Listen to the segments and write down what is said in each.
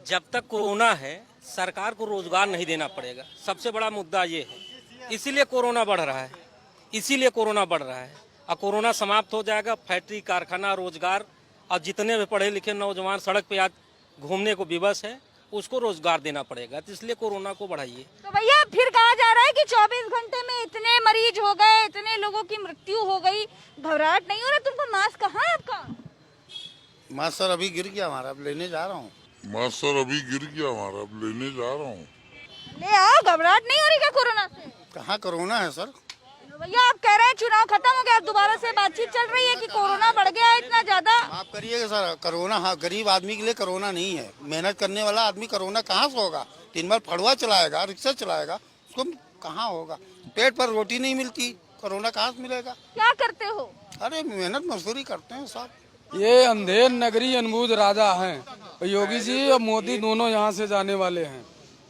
जब तक कोरोना है सरकार को रोजगार नहीं देना पड़ेगा, सबसे बड़ा मुद्दा ये है। इसीलिए कोरोना बढ़ रहा है, इसीलिए कोरोना बढ़ रहा है। और कोरोना समाप्त हो जाएगा, फैक्ट्री कारखाना रोजगार और जितने भी पढ़े लिखे नौजवान सड़क पे आज घूमने को विवश है उसको रोजगार देना पड़ेगा, तो इसलिए कोरोना को बढ़ाइए। तो भैया फिर कहा जा रहा है कि 24 घंटे में इतने मरीज हो गए, इतने लोगों की मृत्यु हो गई, घबराहट नहीं हो रहा तुमको? मास्क कहाँ है आपका? मास्क सर अभी गिर गया हमारा, अब लेने जा रहा हूँ। मास्क सर अभी गिर गया हमारा, अब लेने जा रहा हूँ। ले आओ, घबराहट नहीं हो रही क्या कोरोना से? कहाँ कोरोना है सर? भैया आप कह रहे हैं चुनाव खत्म हो गया, अब दोबारा से बातचीत चल रही है कि कोरोना बढ़ गया है इतना ज्यादा। आप करिएगा सर, कोरोना हाँ गरीब आदमी के लिए कोरोना नहीं है। मेहनत करने वाला आदमी कोरोना कहाँ से होगा? दिन भर फड़ुआ चलाएगा, रिक्शा चलाएगा, उसको कहाँ होगा? पेट पर रोटी नहीं मिलती, कोरोना कहाँ से मिलेगा? क्या करते हो? अरे मेहनत मजदूरी करते हैं साहब। ये अंधेर नगरी अनबूझ राजा हैं। योगी जी और मोदी दोनों यहाँ से जाने वाले हैं।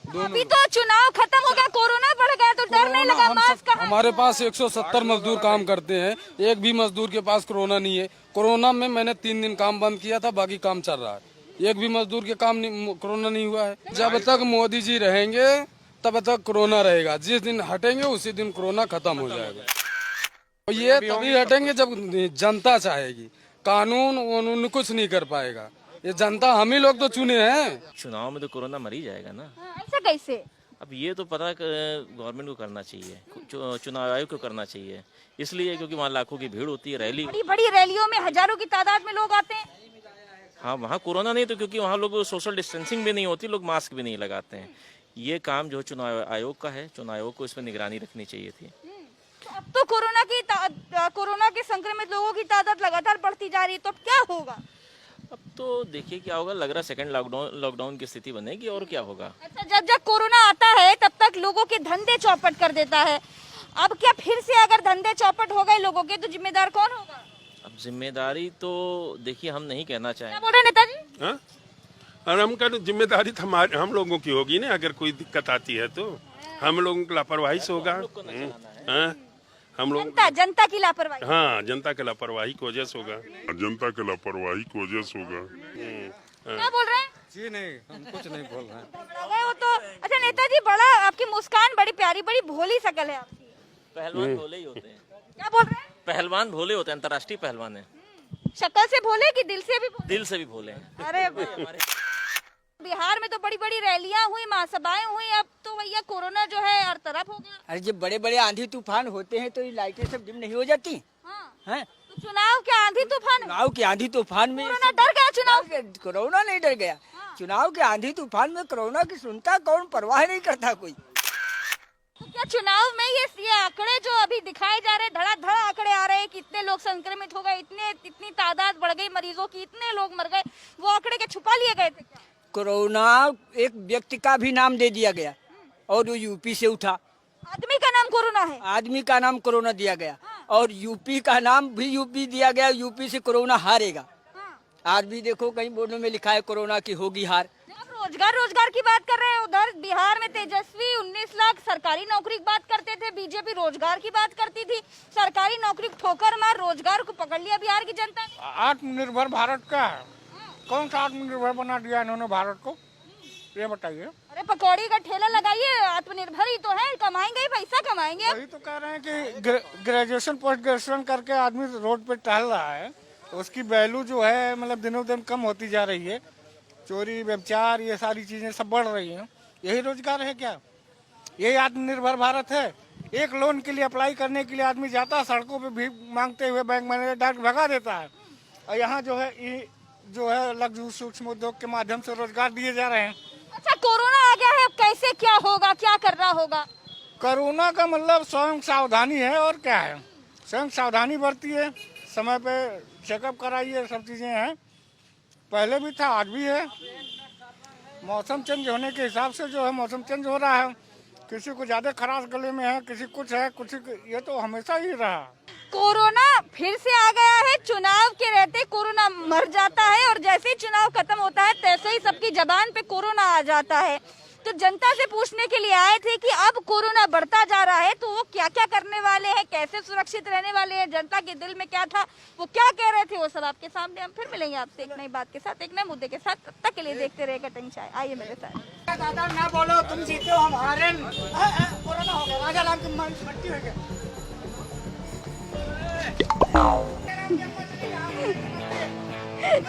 अभी तो चुनाव खत्म हो गया, कोरोना बढ़ गया तो डर नहीं लगा? मास्क कहाँ? हमारे पास 170 मजदूर काम करते हैं, एक भी मजदूर के पास कोरोना नहीं है। कोरोना में मैंने 3 दिन काम बंद किया था, बाकी काम चल रहा है। एक भी मजदूर के काम कोरोना नहीं हुआ है। जब तक मोदी जी रहेंगे तब तक कोरोना रहेगा, जिस दिन हटेंगे उसी दिन कोरोना खत्म हो जाएगा। और ये तभी हटेंगे जब जनता चाहेगी, कानून उन्होंने कुछ नहीं कर पाएगा। ये जनता हम ही लोग तो चुने हैं। चुनाव में तो कोरोना मर ही जाएगा ना। ऐसा कैसे? अब ये तो पता गवर्नमेंट को करना चाहिए, चुनाव आयोग को करना चाहिए, इसलिए क्योंकि वहाँ लाखों की भीड़ होती है, रैली। बड़ी बड़ी रैलियों में हजारों की तादाद में लोग आते हैं। हाँ, वहाँ कोरोना नहीं तो क्योंकि वहाँ लोग सोशल डिस्टेंसिंग भी नहीं होती, लोग मास्क भी नहीं लगाते हैं। ये काम जो चुनाव आयोग का है, चुनाव आयोग को इस पर निगरानी रखनी चाहिए थी। अब तो कोरोना के संक्रमित लोगों की तादाद लगातार बढ़ती जा रही है, तो अब क्या होगा? अब तो देखिए क्या होगा, लग रहा है सेकंड लॉकडाउन की स्थिति बनेगी और क्या होगा। अच्छा, जब जब कोरोना आता है तब तक लोगों के धंधे चौपट कर देता है। अब क्या फिर से अगर धंधे चौपट हो गए लोगों के तो जिम्मेदार कौन होगा? अब जिम्मेदारी तो देखिए हम नहीं कहना क्या चाहेंगे। बोल रहे हैं नेताजी? हाँ? और हम कह जिम्मेदारी तो हम लोगों की होगी ना, अगर कोई दिक्कत आती है तो हम लोगों की लापरवाही से होगा। हाँ? हम लोग जनता की लापरवाही। हाँ, जनता की लापरवाही की वजह से होगा। जनता के लापरवाही की वजह से होगा। क्या बोल रहे हैं? जी नहीं, हम कुछ नहीं बोल रहे हैं। गए हो तो अच्छा नेताजी, बड़ा आपकी मुस्कान बड़ी प्यारी, बड़ी भोली शकल है आपकी। पहलवान भोले ही होते हैं। क्या बोल रहे हैं? पहलवान भोले होते हैं, अंतर्राष्ट्रीय पहलवान है। शक्ल से भोले कि दिल से भी भोले? दिल से भी भोले हैं। अरे बिहार में तो बड़ी बड़ी रैलियां हुई, महासभाएं हुई, अब तो भैया कोरोना जो है हर तरफ हो गया। अरे जब बड़े बड़े आंधी तूफान होते हैं तो ये लाइटें सब डिम नहीं हो जाती हैं? तो चुनाव के आंधी तूफान, चुनाव के आंधी तूफान में कोरोना डर गया चुनाव। कोरोना नहीं डर गया। चुनाव के आंधी तूफान में कोरोना की सुनता कौन, परवाह नहीं करता कोई। तो क्या चुनाव में ये आंकड़े जो अभी दिखाए जा रहे हैं, धड़ाधड़ आंकड़े आ रहे हैं, कितने लोग संक्रमित हो गए, इतनी तादाद बढ़ गई मरीजों की, इतने लोग मर गए, वो आंकड़े के छुपा लिए गए थे क्या? कोरोना एक व्यक्ति का भी नाम दे दिया गया और वो यूपी से उठा। आदमी का नाम कोरोना है? आदमी का नाम कोरोना दिया गया और यूपी का नाम भी यूपी दिया गया। यूपी से कोरोना हारेगा। आज भी देखो कहीं बोर्डों में लिखा है कोरोना की होगी हार। आप रोजगार की बात कर रहे हैं, उधर बिहार में तेजस्वी 19 लाख सरकारी नौकरी की बात करते थे, बीजेपी रोजगार की बात करती थी, सरकारी नौकरी ठोकर मार रोजगार को पकड़ लिया बिहार की जनता ने। आत्मनिर्भर भारत का है, कौन सा आत्मनिर्भर बना दिया इन्होंने भारत को, ये बताइए। अरे पकौड़ी का ठेला लगाइए, आत्मनिर्भर ही तो है, कमाएंगे ही, पैसा कमाएंगे। वही तो कह रहे हैं कि ग्रेजुएशन पोस्ट ग्रेजुएशन करके आदमी रोड पे टहल रहा है, उसकी वैल्यू जो है मतलब दिनों दिन कम होती जा रही है। चोरी व्यभिचार ये सारी चीजें सब बढ़ रही हैं। यही रोजगार है क्या? यही आत्मनिर्भर भारत है? एक लोन के लिए अप्लाई करने के लिए आदमी जाता है सड़कों पे भी मांगते हुए, बैंक मैनेजर डायरेक्ट भगा देता है। और यहाँ जो है लघु सूक्ष्म उद्योग के माध्यम से रोजगार दिए जा रहे हैं। अच्छा, कोरोना आ गया है, अब कैसे क्या होगा, क्या करना होगा? कोरोना का मतलब स्वयं सावधानी है और क्या है, स्वयं सावधानी बरतिए, समय पे चेकअप कराइए, सब चीजें हैं। पहले भी था, आज भी है। मौसम चेंज होने के हिसाब से जो है मौसम चेंज हो रहा है। किसी को ज्यादा खराश गले में है, किसी कुछ है, कुछ ये तो हमेशा ही रहा। कोरोना फिर से आ गया है। चुनाव के रहते कोरोना मर जाता है और जैसे ही चुनाव खत्म होता है तैसे ही सबकी जबान पे कोरोना आ जाता है। तो जनता से पूछने के लिए आए थे कि अब कोरोना बढ़ता जा रहा है तो वो क्या क्या करने वाले हैं, कैसे सुरक्षित रहने वाले हैं, जनता के दिल में क्या था, वो क्या कह रहे थे, वो सब आपके सामने। हम फिर मिलेंगे आपसे एक नई बात के साथ, एक नए मुद्दे के साथ। तब तक के लिए देखते रहे कटिंग चाय। आइए मेरे साथ। दादा ना बोलो, तुम जीते हो, हम हारे। कोरोना हो गया, राजा राम की मट्टी हो गया।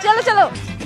चलो चलो।